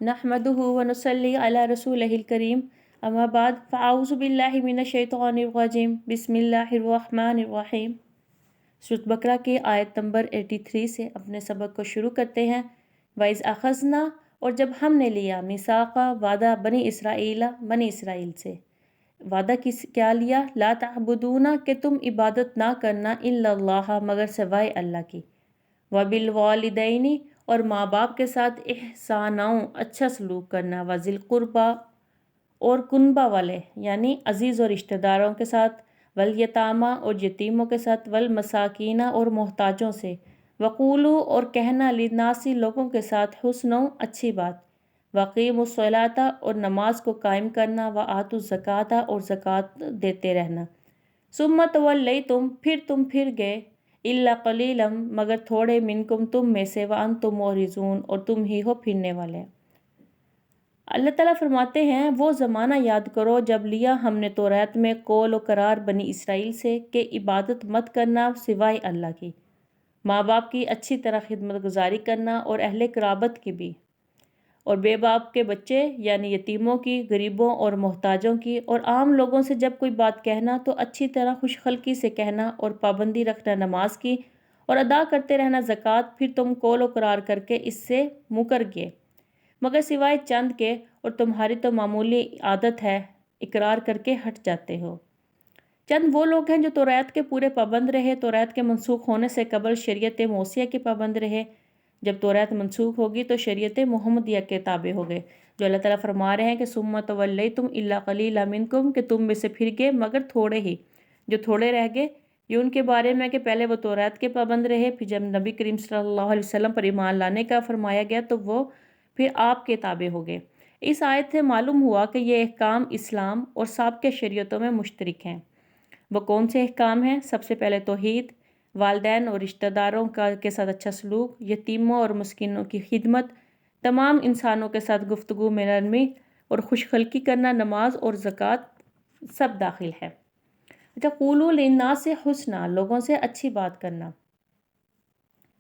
نحمده ونصلي على رسوله الكريم اما بعد فاعوذ باللہ من الشیطان الرجیم بسم اللہ الرحمن الرحیم۔ سورۃ بقرہ کی آیت نمبر 83 سے اپنے سبق کو شروع کرتے ہیں۔ وَإِذْ أَخَذْنَا، اور جب ہم نے لیا، میثاقا، وعدہ، بنی اسرائیل سے۔ وعدہ کیا لیا؟ لا تعبدون، کہ تم عبادت نہ کرنا، الا اللہ، مگر سوائے اللہ کی، وبالوالدین، اور ماں باپ کے ساتھ احسانا، اچھا سلوک کرنا، وذی القربی، اور کنبہ والے یعنی عزیز اور رشتہ داروں کے ساتھ، والیتامى، اور یتیموں کے ساتھ، والمساکین، اور محتاجوں سے، وقولوا، اور کہنا، للناس، لوگوں کے ساتھ، حسنا، اچھی بات، وقیموا الصلاۃ، اور نماز کو قائم کرنا، وآتوا الزکوٰۃ، اور زکوٰۃ دیتے رہنا، ثم تولیتم، پھر تم پھر گئے، الا قلیلا، مگر تھوڑے، منکم، تم میں سے، وانتم معرضون، اور تم ہی ہو پھرنے والے۔ اللہ تعالیٰ فرماتے ہیں وہ زمانہ یاد کرو جب لیا ہم نے توریت میں قول و قرار بنی اسرائیل سے کہ عبادت مت کرنا سوائے اللہ کی، ماں باپ کی اچھی طرح خدمت گزاری کرنا، اور اہل قرابت کی بھی، اور بے باپ کے بچے یعنی یتیموں کی، غریبوں اور محتاجوں کی، اور عام لوگوں سے جب کوئی بات کہنا تو اچھی طرح خوش خلقی سے کہنا، اور پابندی رکھنا نماز کی، اور ادا کرتے رہنا زکوٰۃ۔ پھر تم قول و قرار کر کے اس سے مکر گئے، مگر سوائے چند کے، اور تمہاری تو معمولی عادت ہے، اقرار کر کے ہٹ جاتے ہو۔ چند وہ لوگ ہیں جو توریت کے پورے پابند رہے، توریت کے منسوخ ہونے سے قبل شریعت موسیہ کے پابند رہے۔ جب توریت منسوخ ہوگی تو شریعت محمدیہ کے تابع ہو گئے، جو اللہ تعالیٰ فرما رہے ہیں کہ ثم تولیتم الا قلیلا منکم، کہ تم میں سے پھر گئے مگر تھوڑے ہی، جو تھوڑے رہ گئے۔ یہ ان کے بارے میں کہ پہلے وہ توریت کے پابند رہے، پھر جب نبی کریم صلی اللہ علیہ وسلم پر ایمان لانے کا فرمایا گیا تو وہ پھر آپ کے تابع ہو گئے۔ اس آیت سے معلوم ہوا کہ یہ احکام اسلام اور سابقہ شریعتوں میں مشترک ہیں۔ وہ کون سے احکام ہیں؟ سب سے پہلے توحید، والدین اور رشتہ داروں کے ساتھ اچھا سلوک، یتیموں اور مسکینوں کی خدمت، تمام انسانوں کے ساتھ گفتگو میں نرمی اور خوش خلقی کرنا، نماز اور زکوٰۃ سب داخل ہے۔ اچھا، قولوا للناس حسنا، لوگوں سے اچھی بات کرنا،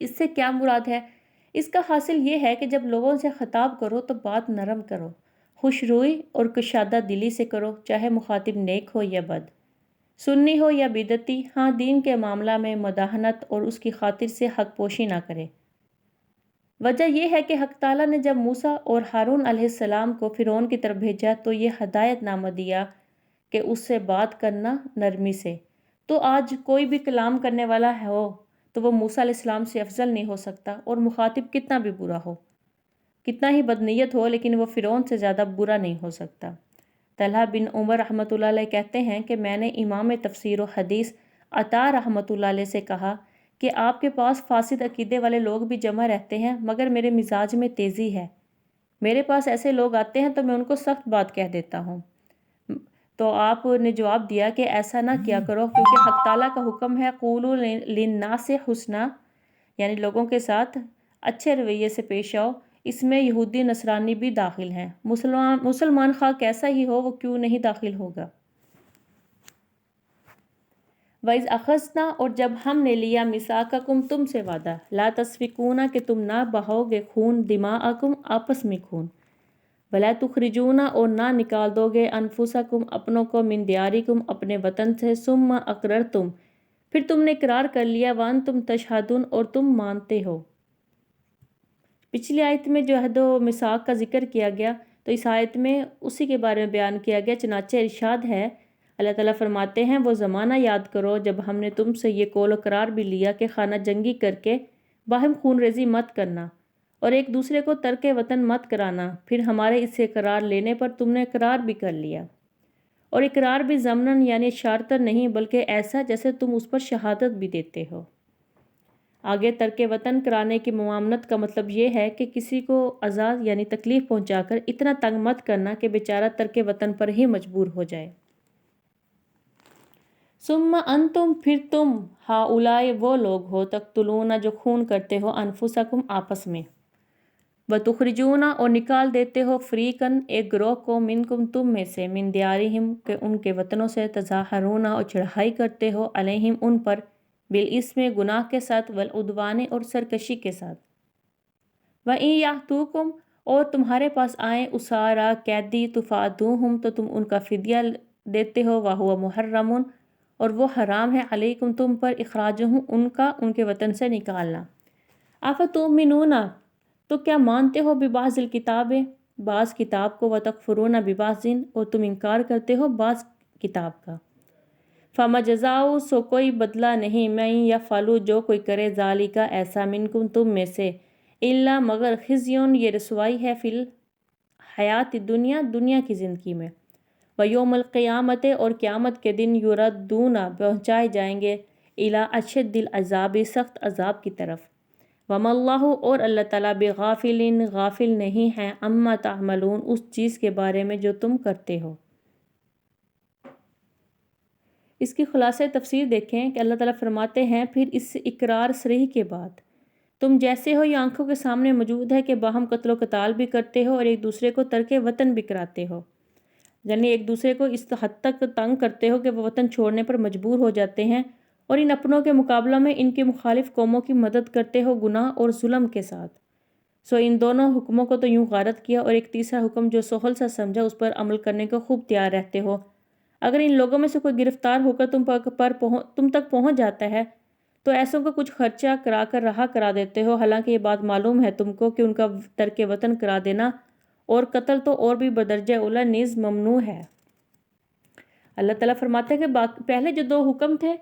اس سے کیا مراد ہے؟ اس کا حاصل یہ ہے کہ جب لوگوں سے خطاب کرو تو بات نرم کرو، خوش روئی اور کشادہ دلی سے کرو، چاہے مخاطب نیک ہو یا بد، سنی ہو یا بدعتی۔ ہاں، دین کے معاملہ میں مداہنت اور اس کی خاطر سے حق پوشی نہ کرے۔ وجہ یہ ہے کہ حق تعالیٰ نے جب موسیٰ اور ہارون علیہ السلام کو فرعون کی طرف بھیجا تو یہ ہدایت نامہ دیا کہ اس سے بات کرنا نرمی سے۔ تو آج کوئی بھی کلام کرنے والا ہو تو وہ موسیٰ علیہ السلام سے افضل نہیں ہو سکتا، اور مخاطب کتنا بھی برا ہو، کتنا ہی بدنیت ہو، لیکن وہ فرعون سے زیادہ برا نہیں ہو سکتا۔ طلحہ بن عمر رحمۃ اللہ علیہ کہتے ہیں کہ میں نے امام تفسیر و حدیث عطا رحمۃ اللہ علیہ سے کہا کہ آپ کے پاس فاسد عقیدے والے لوگ بھی جمع رہتے ہیں، مگر میرے مزاج میں تیزی ہے، میرے پاس ایسے لوگ آتے ہیں تو میں ان کو سخت بات کہہ دیتا ہوں۔ تو آپ نے جواب دیا کہ ایسا نہ کیا کرو، کیونکہ حق تعالیٰ کا حکم ہے قولوا للناس حسنا، یعنی لوگوں کے ساتھ اچھے رویے سے پیش آؤ۔ اس میں یہودی نصرانی بھی داخل ہیں، مسلمان خواہ کیسا ہی ہو وہ کیوں نہیں داخل ہوگا۔ وَإِذْ أَخَذْنَا، اور جب ہم نے لیا، مِيثَاقَكُمْ، تم سے وعدہ، لا تسفكون، کہ تم نہ بہاؤ گے خون، دماءکم، آپس میں خون، ولا تخرجون، اور نہ نکال دو گے، انفسکم، اپنوں کو، من دیارکم، اپنے وطن سے، ثم اقررتم، پھر تم نے اقرار کر لیا، وانتم تشہدون، اور تم مانتے ہو۔ پچھلی آیت میں جو عہد و میثاق کا ذکر کیا گیا تو اس آیت میں اسی کے بارے میں بیان کیا گیا، چنانچہ ارشاد ہے، اللہ تعالیٰ فرماتے ہیں وہ زمانہ یاد کرو جب ہم نے تم سے یہ قول و قرار بھی لیا کہ خانہ جنگی کر کے باہم خون ریزی مت کرنا، اور ایک دوسرے کو ترک وطن مت کرانا، پھر ہمارے اس سے اقرار لینے پر تم نے اقرار بھی کر لیا، اور اقرار بھی ضمناً یعنی اشارتاً نہیں، بلکہ ایسا جیسے تم اس پر شہادت بھی دیتے ہو۔ آگے ترک وطن کرانے کی ممانعت کا مطلب یہ ہے کہ کسی کو اذیت یعنی تکلیف پہنچا کر اتنا تنگ مت کرنا کہ بیچارہ ترک وطن پر ہی مجبور ہو جائے۔ ثم انتم، پھر تم، ہؤلاء، وہ لوگ ہو، تقتلون، جو خون کرتے ہو، انفسکم، آپس میں، وتخرجون، اور نکال دیتے ہو، فریقاً، ایک گروہ کو، منکم، تم میں سے، من دیارہم، کہ ان کے وطنوں سے، تظاہرون، اور چڑھائی کرتے ہو، علیہم، ان پر، بالاسم، گناہ کے ساتھ، والعدوان، اور سرکشی کے ساتھ، وَإِن يَأْتُوكُمْ، اور تمہارے پاس آئیں اسارا قیدی تفادوہم تو تم ان کا فدیہ دیتے ہو، وہو محرم اور وہ حرام ہے علیکم تم پر اخراجہم ان کا ان کے وطن سے نکالنا۔ افتؤمنون تو کیا مانتے ہو ببعض الکتاب بعض کتاب کو، وتکفرون ببعض اور تم انکار کرتے ہو بعض کتاب کا۔ فما جزاؤ سو کوئی بدلہ نہیں، میں یفعل جو کوئی کرے ذالک ایسا منکم تم میں سے، الا مگر خزیون یہ رسوائی ہے فی الحیات دنیا دنیا کی زندگی میں، ویوم القیامت اور قیامت کے دن یردون پہنچائے جائیں گے الی اشد العذاب سخت عذاب کی طرف، وما اللہ اور اللہ تعالیٰ بغافل غافل نہیں ہیں عما تعملون اس چیز کے بارے میں جو تم کرتے ہو۔ اس کی خلاصہ تفسیر دیکھیں کہ اللہ تعالیٰ فرماتے ہیں پھر اس اقرار صریح کے بعد تم جیسے ہو یہ آنکھوں کے سامنے موجود ہے کہ باہم قتل و قتال بھی کرتے ہو اور ایک دوسرے کو ترک وطن بھی کراتے ہو، یعنی ایک دوسرے کو اس حد تک تنگ کرتے ہو کہ وہ وطن چھوڑنے پر مجبور ہو جاتے ہیں، اور ان اپنوں کے مقابلہ میں ان کے مخالف قوموں کی مدد کرتے ہو گناہ اور ظلم کے ساتھ۔ سو ان دونوں حکموں کو تو یوں غارت کیا، اور ایک تیسرا حکم جو سہل سا سمجھا اس پر عمل کرنے کو خوب تیار رہتے ہو۔ اگر ان لوگوں میں سے کوئی گرفتار ہو کر تم تک پہنچ جاتا ہے تو ایسوں کو کچھ خرچہ کرا کر رہا کرا دیتے ہو، حالانکہ یہ بات معلوم ہے تم کو کہ ان کا ترک وطن کرا دینا اور قتل تو اور بھی بدرجہ اولا نیز ممنوع ہے۔ اللہ تعالیٰ فرماتے ہیں کہ پہلے جو دو حکم تھے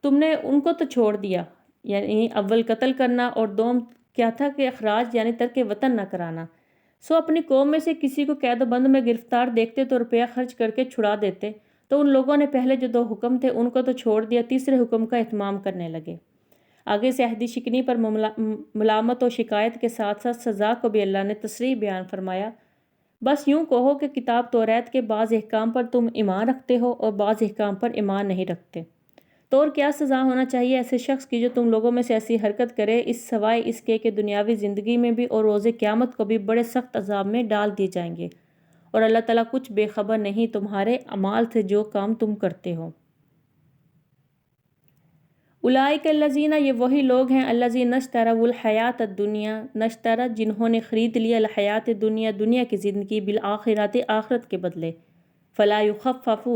تم نے ان کو تو چھوڑ دیا، یعنی اول قتل کرنا اور دوم کیا تھا کہ اخراج یعنی ترک وطن نہ کرانا۔ سو اپنی قوم میں سے کسی کو قید و بند میں گرفتار دیکھتے تو روپیہ خرچ کر کے چھڑا دیتے، تو ان لوگوں نے پہلے جو دو حکم تھے ان کو تو چھوڑ دیا، تیسرے حکم کا اہتمام کرنے لگے۔ آگے سے عہدی شکنی پر ملامت و شکایت کے ساتھ ساتھ سزا کو بھی اللہ نے تصریح بیان فرمایا۔ بس یوں کہو کہ کتاب توریت کے بعض احکام پر تم ایمان رکھتے ہو اور بعض احکام پر ایمان نہیں رکھتے، تو اور کیا سزا ہونا چاہیے ایسے شخص کی جو تم لوگوں میں سے ایسی حرکت کرے، اس سوائے اس کے کہ دنیاوی زندگی میں بھی اور روز قیامت کو بھی بڑے سخت عذاب میں ڈال دیے جائیں گے، اور اللہ تعالیٰ کچھ بے خبر نہیں تمہارے اعمال سے جو کام تم کرتے ہو۔ اولئک الذین یہ وہی لوگ ہیں الذین اشتروا الحیات الدنیا نشترا جنہوں نے خرید لیا الحیات دنیا دنیا کی زندگی بالآخرات آخرت کے بدلے، فلا یخفف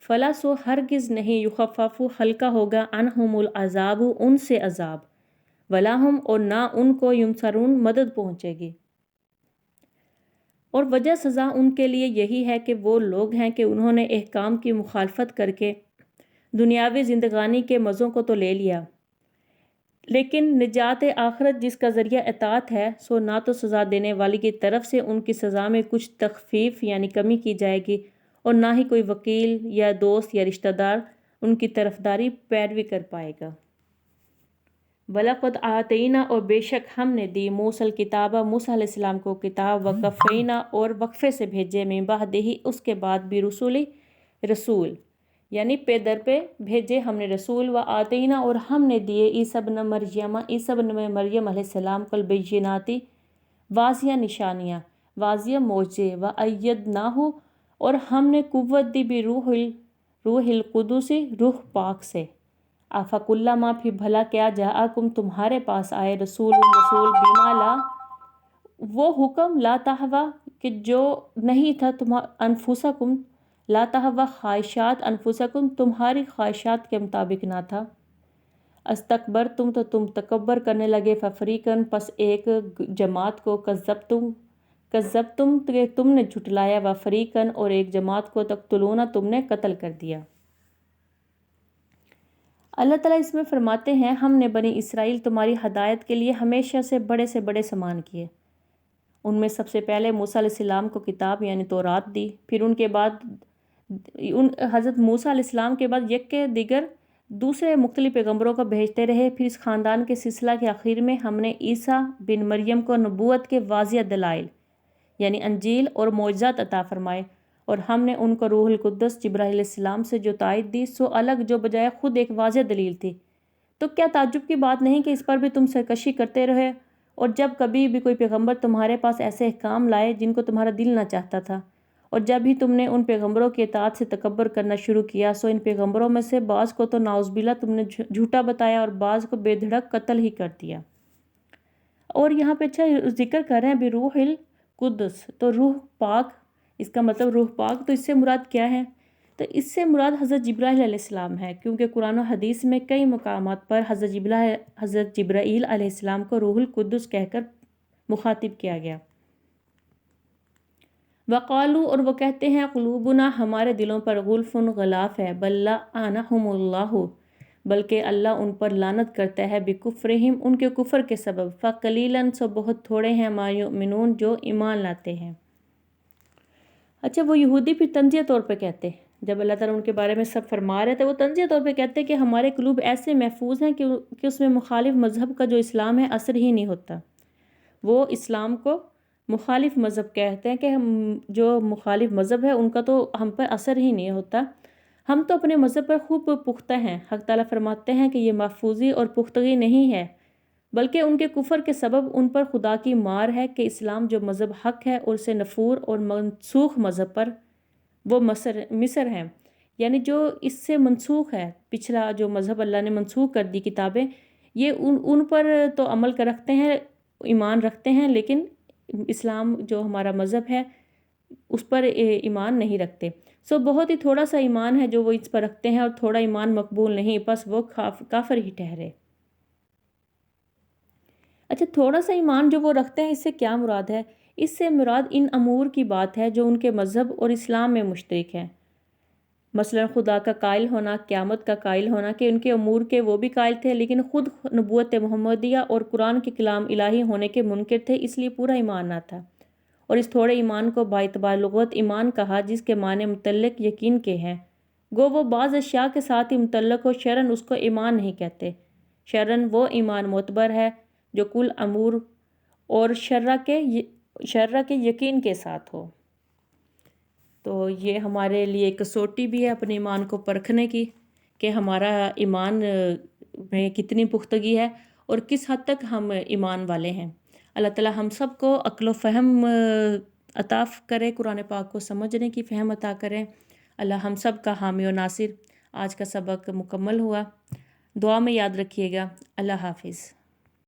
فلا سو ہرگز نہیں یخفف ہلکا ہوگا عنہم العذاب ان سے عذاب، ولا ہم اور نہ ان کو ینصرون مدد پہنچے گی۔ اور وجہ سزا ان کے لیے یہی ہے کہ وہ لوگ ہیں کہ انہوں نے احکام کی مخالفت کر کے دنیاوی زندگانی کے مزوں کو تو لے لیا، لیکن نجات آخرت جس کا ذریعہ اطاعت ہے، سو نہ تو سزا دینے والی کی طرف سے ان کی سزا میں کچھ تخفیف یعنی کمی کی جائے گی، اور نہ ہی کوئی وکیل یا دوست یا رشتہ دار ان کی طرفداری پیروی کر پائے گا۔ وَلَقَدْ آتَيْنَا اور بے شک ہم نے دی موسیٰ الکتاب موسیٰ علیہ السلام کو کتاب، وَقَفَّيْنَا اور وقفے سے بھیجے من بعدہ اس کے بعد برسول رسول، یعنی پے در پہ بھیجے ہم نے رسول، وآتینا اور ہم نے دیے عیسیٰ ابن مریم علیہ السلام کو البینات واضح نشانیاں واضح معجزے، وأیدناہ اور ہم نے قوت دی بروح القدس روح پاک سے، افکلما پھر بھلا کیا جاءکم تمہارے پاس آئے رسول بما لا وہ حکم لا تہوا کہ جو نہیں تھا انفسکم لا تہوا خواہشات انفسکم تمہاری خواہشات کے مطابق نہ تھا، استکبرتم تو تم تکبر کرنے لگے، ففریقاً پس ایک جماعت کو کذبتم کہ تم نے جھٹلایا، وفریقاً اور ایک جماعت کو تقتلون تم نے قتل کر دیا۔ اللہ تعالیٰ اس میں فرماتے ہیں ہم نے بنی اسرائیل تمہاری ہدایت کے لیے ہمیشہ سے بڑے سامان کیے، ان میں سب سے پہلے موسیٰ علیہ السلام کو کتاب یعنی تورات دی، پھر ان کے بعد حضرت موسیٰ علیہ السلام کے بعد یک کے دیگر دوسرے مختلف پیغمبروں کو بھیجتے رہے، پھر اس خاندان کے سلسلہ کے آخر میں ہم نے عیسیٰ بن مریم کو نبوت کے واضح دلائل یعنی انجیل اور معجزات عطا فرمائے، اور ہم نے ان کو روح القدس جبرائیل علیہ السلام سے جو تائید دی، سو الگ جو بجائے خود ایک واضح دلیل تھی۔ تو کیا تعجب کی بات نہیں کہ اس پر بھی تم سرکشی کرتے رہے، اور جب کبھی بھی کوئی پیغمبر تمہارے پاس ایسے احکام لائے جن کو تمہارا دل نہ چاہتا تھا، اور جب بھی تم نے ان پیغمبروں کی اطاعت سے تکبر کرنا شروع کیا، سو ان پیغمبروں میں سے بعض کو تو نعوذ باللہ تم نے جھوٹا بتایا اور بعض کو بے دھڑک قتل ہی کر دیا۔ اور یہاں پہ اچھا ذکر کر رہے ہیں بروح قدس، تو روح پاک، اس کا مطلب روح پاک، تو اس سے مراد کیا ہے؟ تو اس سے مراد حضرت جبرائیل علیہ السلام ہے، کیونکہ قرآن و حدیث میں کئی مقامات پر حضرت جبرائیل علیہ السلام کو روح القدس کہہ کر مخاطب کیا گیا۔ وقالو، اور وہ کہتے ہیں، قلوبنا، ہمارے دلوں پر غلف، غلاف ہے، بل لعنہم اللہ، بلکہ اللہ ان پر لعنت کرتا ہے، بکفرہم، ان کے کفر کے سبب، فقلیلاً، سو بہت تھوڑے ہیں، ما یؤمنون، جو ایمان لاتے ہیں۔ اچھا، وہ یہودی پھر تنزیہ طور پہ کہتے ہیں، جب اللہ تعالیٰ ان کے بارے میں سب فرما رہے تھے، وہ تنزیہ طور پہ کہتے ہیں کہ ہمارے قلوب ایسے محفوظ ہیں کہ اس میں مخالف مذہب کا جو اسلام ہے اثر ہی نہیں ہوتا۔ وہ اسلام کو مخالف مذہب کہتے ہیں کہ جو مخالف مذہب ہے ان کا تو ہم پر اثر ہی نہیں ہوتا، ہم تو اپنے مذہب پر خوب پختہ ہیں۔ حق تعالیٰ فرماتے ہیں کہ یہ محفوظی اور پختگی نہیں ہے، بلکہ ان کے کفر کے سبب ان پر خدا کی مار ہے کہ اسلام جو مذہب حق ہے اور سے نفور اور منسوخ مذہب پر وہ مصر ہیں، یعنی جو اس سے منسوخ ہے، پچھلا جو مذہب اللہ نے منسوخ کر دی کتابیں، یہ ان پر تو عمل کر رکھتے ہیں، ایمان رکھتے ہیں، لیکن اسلام جو ہمارا مذہب ہے اس پر ایمان نہیں رکھتے۔ بہت ہی تھوڑا سا ایمان ہے جو وہ اس پر رکھتے ہیں، اور تھوڑا ایمان مقبول نہیں، بس وہ کافر ہی ٹھہرے۔ اچھا، تھوڑا سا ایمان جو وہ رکھتے ہیں، اس سے کیا مراد ہے؟ اس سے مراد ان امور کی بات ہے جو ان کے مذہب اور اسلام میں مشترک ہیں، مثلا خدا کا قائل ہونا، قیامت کا قائل ہونا، کہ ان کے امور کے وہ بھی قائل تھے، لیکن خود نبوت محمدیہ اور قرآن کے کلام الہی ہونے کے منکر تھے، اس لیے پورا ایمان نہ تھا۔ اور اس تھوڑے ایمان کو باعتبار لغت ایمان کہا، جس کے معنی متعلق یقین کے ہیں، گو وہ بعض اشیاء کے ساتھ ہی متعلق ہو، شرعاً اس کو ایمان نہیں کہتے۔ شرعاً وہ ایمان معتبر ہے جو کل امور اور شرع کے یقین کے ساتھ ہو۔ تو یہ ہمارے لیے کسوٹی بھی ہے اپنے ایمان کو پرکھنے کی، کہ ہمارا ایمان میں کتنی پختگی ہے اور کس حد تک ہم ایمان والے ہیں۔ اللہ تعالیٰ ہم سب کو عقل و فہم عطا کرے، قرآن پاک کو سمجھنے کی فہم عطا کرے۔ اللہ ہم سب کا حامی و ناصر۔ آج کا سبق مکمل ہوا، دعا میں یاد رکھیے گا۔ اللہ حافظ۔